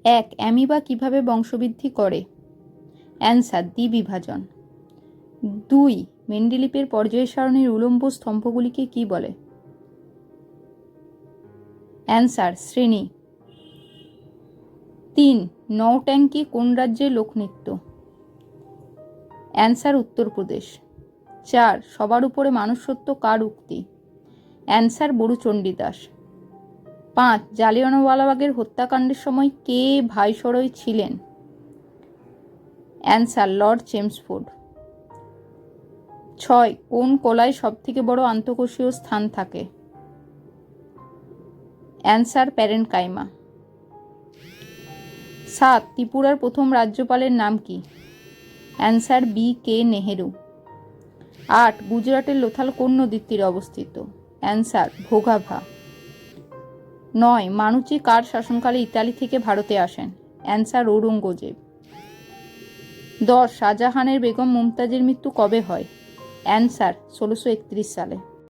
এক, অ্যামিবা কিভাবে বংশবৃদ্ধি করে? অ্যান্সার, দ্বিবিভাজন। 2, মেন্ডেলিপের পর্যায় সারণীর উলম্ব স্তম্ভগুলিকে কি বলে? অ্যান্সার, শ্রেণী। 3, নৌট্যাঙ্কি কোন রাজ্যের লোকনৃত্য? অ্যান্সার, উত্তরপ্রদেশ। 4, সবার উপরে মানুষত্ব কার উক্তি? অ্যান্সার, বড়ু চণ্ডীদাস। 5, জালিয়ানওয়ালাবাগের হত্যাকাণ্ডের সময় কে ভাইসরয় ছিলেন? Answer, Lord Chelmsford. 6, কোন কলায় সবথেকে বড় আন্তঃকোষীয় স্থান থাকে? Answer, parenchyma. 7, ত্রিপুরার প্রথম রাজ্যপালের নাম কি? Answer, BK. নেহেরু। 8, গুজরাটের লোথাল কোন নদীর তীরে অবস্থিত? অ্যান্সার, ভোগাভা। 9, মানুচি কার শাসনকালে ইতালি থেকে ভারতে আসেন? অ্যান্সার, ঔরঙ্গজেব। 10, শাহজাহানের বেগম মুমতাজের মৃত্যু কবে হয়? অ্যান্সার, 1631 সালে।